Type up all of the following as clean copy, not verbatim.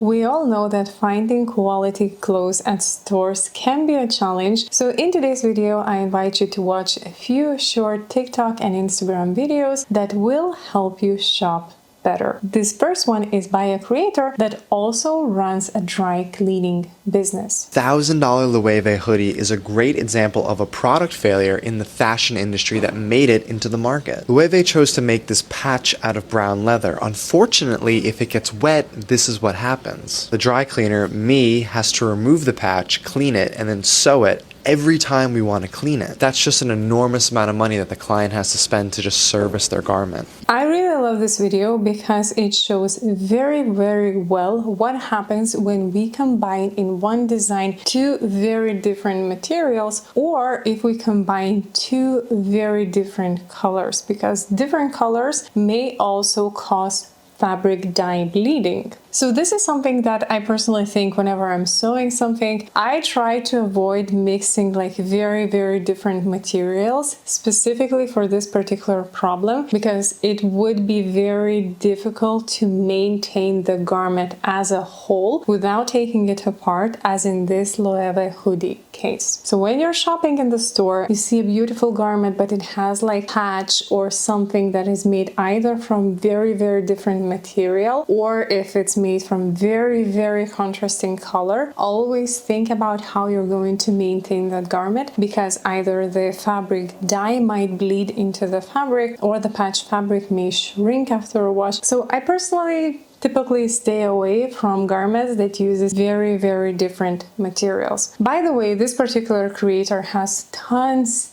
We all know that finding quality clothes at stores can be a challenge, so in today's video I invite you to watch a few short TikTok and Instagram videos that will help you shop better. This first one is by a creator that also runs a dry cleaning business. $1,000 Loewe hoodie is a great example of a product failure in the fashion industry that made it into the market. Loewe chose to make this patch out of brown leather. Unfortunately, if it gets wet, this is what happens. The dry cleaner, me, has to remove the patch, clean it, and then sew it every time we want to clean it. That's just an enormous amount of money that the client has to spend to just service their garment. I really love this video because it shows very well what happens when we combine in one design two very different materials, or if we combine two very different colors, because different colors may also cause fabric dye bleeding. So this is something that I personally think whenever I'm sewing something, I try to avoid mixing like very different materials specifically for this particular problem, because it would be very difficult to maintain the garment as a whole without taking it apart, as in this Loewe hoodie case. So when you're shopping in the store, you see a beautiful garment, but it has like patch or something that is made either from very different material, or if it's made from very contrasting color, always think about how you're going to maintain that garment, because either the fabric dye might bleed into the fabric or the patch fabric may shrink after a wash. So I personally typically stay away from garments that uses very different materials. By the way, this particular creator has tons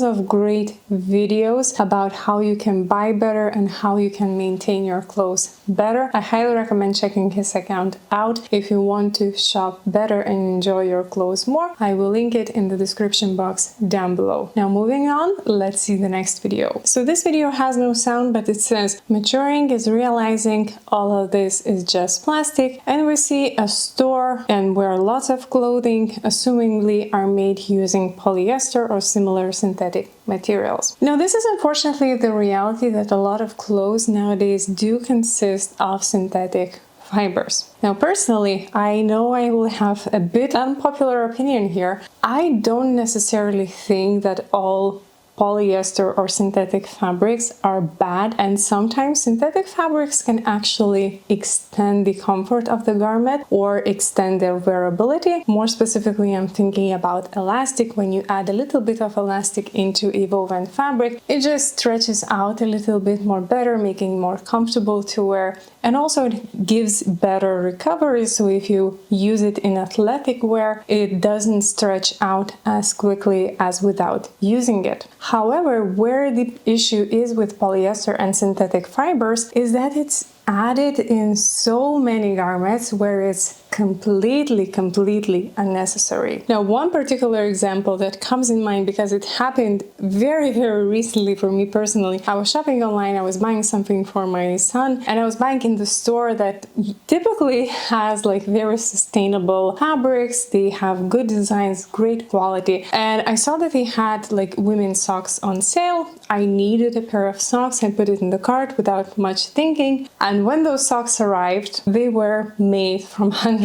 of great videos about how you can buy better and how you can maintain your clothes better. I highly recommend checking his account out if you want to shop better and enjoy your clothes more. I will link it in the description box down below. Now moving on, let's see the next video. So this video has no sound, but it says maturing is realizing all of this is just plastic, and we see a store and where lots of clothing assumingly are made using polyester or similar synthetic materials. Now this is unfortunately the reality, that a lot of clothes nowadays do consist of synthetic fibers. Now personally, I know I will have a bit unpopular opinion here. I don't necessarily think that all polyester or synthetic fabrics are bad, and sometimes synthetic fabrics can actually extend the comfort of the garment or extend their wearability. More specifically, I'm thinking about elastic. When you add a little bit of elastic into a woven fabric, it just stretches out a little bit more better, making it more comfortable to wear, and also it gives better recovery. So if you use it in athletic wear, it doesn't stretch out as quickly as without using it. However, where the issue is with polyester and synthetic fibers is that it's added in so many garments where it's completely unnecessary. Now, one particular example that comes in mind, because it happened very recently for me personally. I was shopping online, I was buying something for my son, and I was buying in the store that typically has like very sustainable fabrics. They have good designs, great quality, and I saw that they had like women's socks on sale. I needed a pair of socks. I put it in the cart without much thinking, and when those socks arrived, they were made from 100%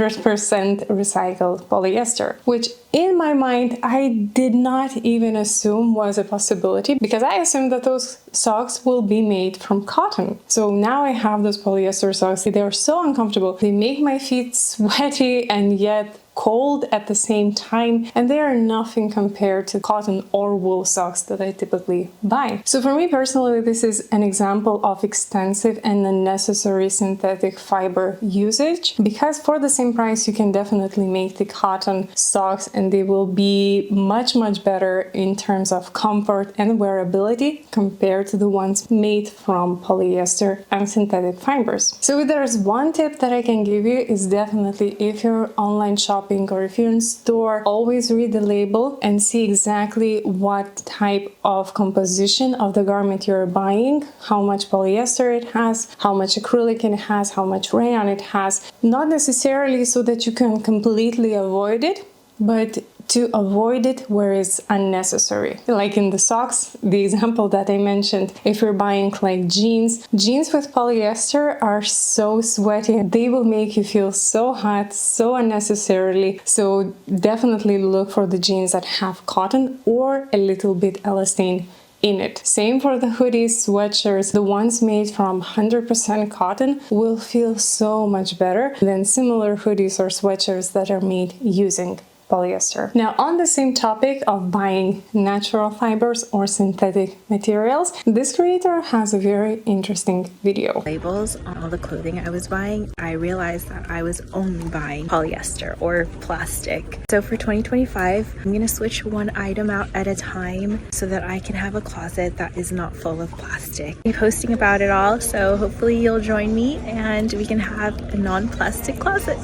recycled polyester, which in my mind I did not even assume was a possibility, because I assumed that those socks will be made from cotton. So now I have those polyester socks. They are so uncomfortable. They make my feet sweaty and yet cold at the same time, and they are nothing compared to cotton or wool socks that I typically buy. So for me personally, this is an example of extensive and unnecessary synthetic fiber usage, because for the same price you can definitely make the cotton socks and they will be much better in terms of comfort and wearability compared to the ones made from polyester and synthetic fibers. So if there's one tip that I can give you, is definitely, if you're online shopping or if you're in store, always read the label and see exactly what type of composition of the garment you're buying, how much polyester it has, how much acrylic it has, how much rayon it has. Not necessarily so that you can completely avoid it, but to avoid it where it's unnecessary. Like in the socks, the example that I mentioned, if you're buying like jeans with polyester are so sweaty, they will make you feel so hot so unnecessarily. So definitely look for the jeans that have cotton or a little bit elastane in it. Same for the hoodies, sweatshirts. The ones made from 100% cotton will feel so much better than similar hoodies or sweatshirts that are made using polyester. Now, on the same topic of buying natural fibers or synthetic materials, this creator has a very interesting video. Labels on all the clothing I was buying, I realized that I was only buying polyester or plastic. So for 2025, I'm gonna switch one item out at a time so that I can have a closet that is not full of plastic. I'll be posting about it all, so hopefully you'll join me and we can have a non-plastic closet.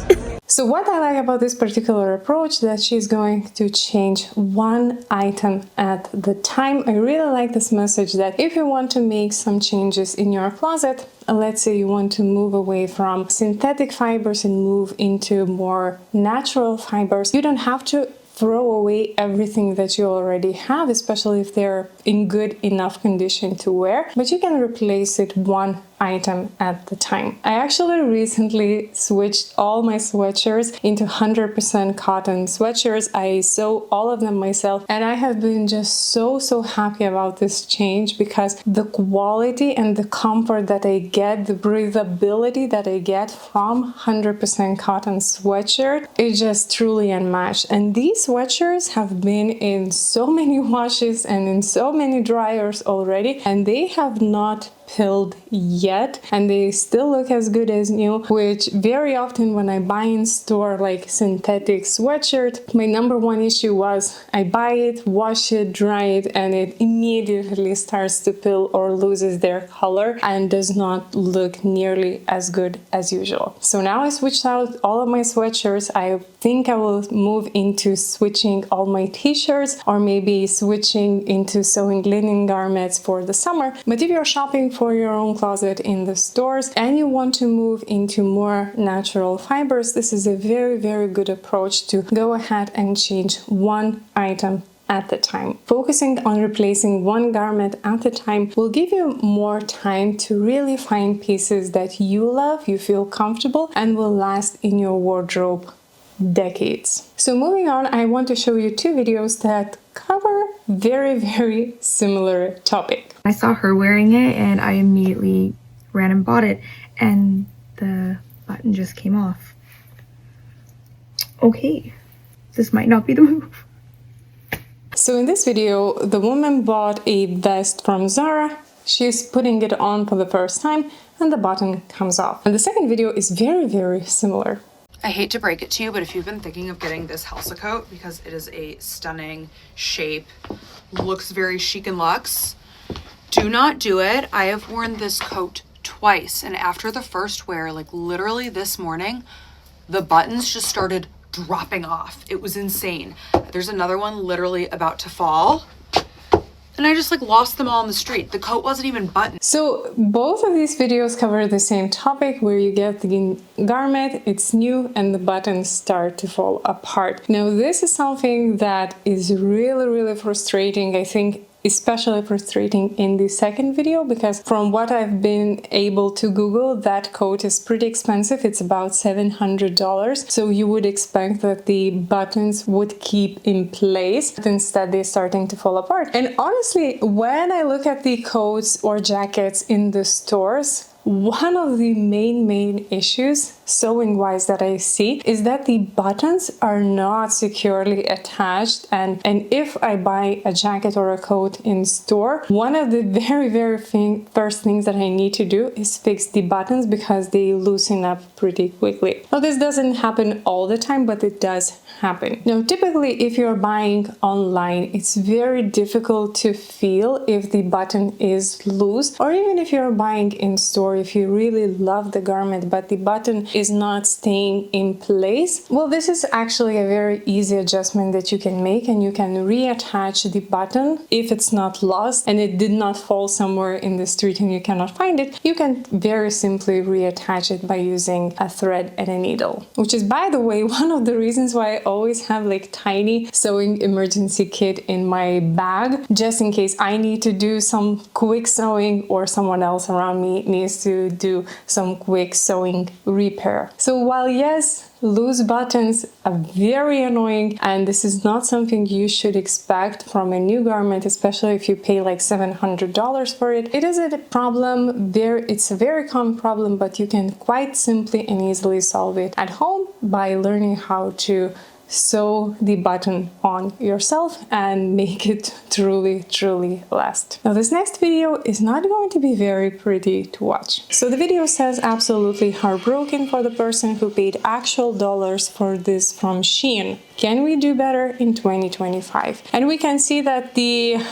So what I like about this particular approach that she's going to change one item at the time. I really like this message that if you want to make some changes in your closet, let's say you want to move away from synthetic fibers and move into more natural fibers, you don't have to throw away everything that you already have, especially if they're in good enough condition to wear, but you can replace it one item at the time. I actually recently switched all my sweatshirts into 100% cotton sweatshirts. I sew all of them myself, and I have been just so happy about this change because the quality and the comfort that I get, the breathability that I get from 100% cotton sweatshirt is just truly unmatched. And these sweatshirts have been in so many washes and in so many dryers already, and they have not pilled yet, and they still look as good as new, which very often when I buy in store like synthetic sweatshirt, my number one issue was I buy it, wash it, dry it, and it immediately starts to pill or loses their color and does not look nearly as good as usual. So now I switched out all of my sweatshirts. I think I will move into switching all my t-shirts or maybe switching into sewing linen garments for the summer. But if you're shopping for your own closet in the stores and you want to move into more natural fibers, this is a very good approach to go ahead and change one item at the time. Focusing on replacing one garment at a time will give you more time to really find pieces that you love, you feel comfortable, and will last in your wardrobe decades. So moving on, I want to show you two videos that cover very similar topic. I saw her wearing it and I immediately ran and bought it, and the button just came off. Okay, this might not be the move. So in this video, the woman bought a vest from Zara. She's putting it on for the first time and the button comes off. And the second video is very similar. I hate to break it to you, but if you've been thinking of getting this Helsa coat because it is a stunning shape, looks very chic and luxe, do not do it. I have worn this coat twice, and after the first wear, like literally this morning, the buttons just started dropping off. It was insane. There's another one literally about to fall, and I just like lost them all in the street. The coat wasn't even buttoned. So both of these videos cover the same topic where you get the garment, it's new, and the buttons start to fall apart. Now this is something that is really frustrating. I think especially frustrating in the second video because from what I've been able to Google, that coat is pretty expensive. It's about $700. So you would expect that the buttons would keep in place, but instead they're starting to fall apart. And honestly, when I look at the coats or jackets in the stores, one of the main issues sewing wise that I see is that the buttons are not securely attached, and if I buy a jacket or a coat in store, one of the very first things that I need to do is fix the buttons because they loosen up pretty quickly. Now this doesn't happen all the time, but it does happen. Now typically if you're buying online, it's very difficult to feel if the button is loose, or even if you're buying in store, or if you really love the garment but the button is not staying in place, well, this is actually a very easy adjustment that you can make, and you can reattach the button if it's not lost and it did not fall somewhere in the street and you cannot find it. You can very simply reattach it by using a thread and a needle, which is, by the way, one of the reasons why I always have like tiny sewing emergency kit in my bag, just in case I need to do some quick sewing or someone else around me needs to do some quick sewing repair. So while yes, loose buttons are very annoying and this is not something you should expect from a new garment, especially if you pay like $700 for it. It is a problem there. It's a very common problem, but you can quite simply and easily solve it at home by learning how to sew the button on yourself and make it truly last. Now this next video is not going to be very pretty to watch. So the video says absolutely heartbroken for the person who paid actual dollars for this from Shein. Can we do better in 2025? And we can see that the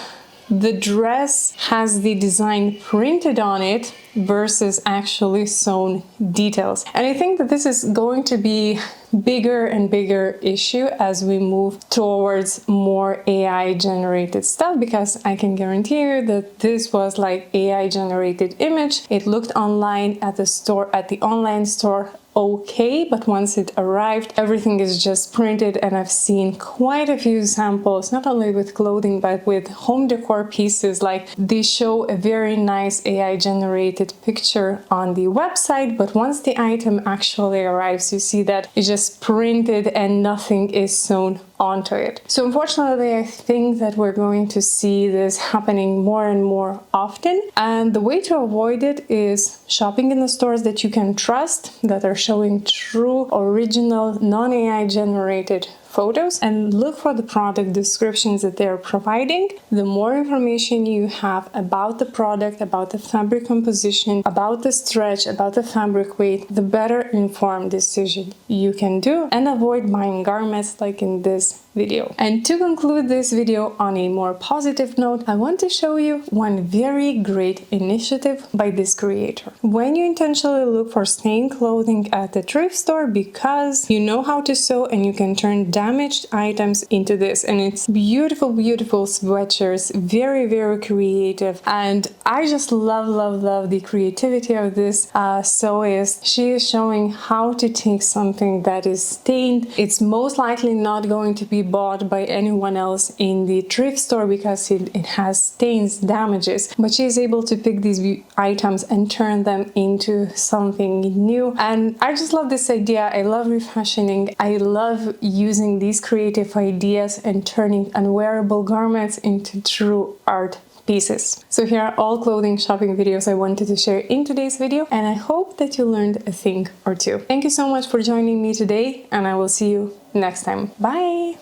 dress has the design printed on it versus actually sewn details. And I think that this is going to be bigger and bigger issue as we move towards more AI generated stuff, because I can guarantee you that this was like AI generated image. It looked online at the store, at the online store, okay, but once it arrived, everything is just printed. And I've seen quite a few samples, not only with clothing but with home decor pieces. Like, they show a very nice AI generated picture on the website, but once the item actually arrives, you see that it's just printed and nothing is sewn onto it. So unfortunately, I think that we're going to see this happening more and more often, and the way to avoid it is shopping in the stores that you can trust, that are showing true, original, non-AI generated photos, and look for the product descriptions that they're providing. The more information you have about the product, about the fabric composition, about the stretch, about the fabric weight, the better informed decision you can do, and avoid buying garments like in this video. And to conclude this video on a more positive note, I want to show you one very great initiative by this creator. When you intentionally look for stained clothing at the thrift store because you know how to sew and you can turn damaged items into this, and it's beautiful sweatshirts, very creative, and I just love the creativity of this sewist. She is showing how to take something that is stained. It's most likely not going to be bought by anyone else in the thrift store because it has stains, damages, but she is able to pick these items and turn them into something new. And I just love this idea. I love refashioning. I love using these creative ideas and turning unwearable garments into true art pieces. So here are all clothing shopping videos I wanted to share in today's video, and I hope that you learned a thing or two. Thank you so much for joining me today, and I will see you next time. Bye!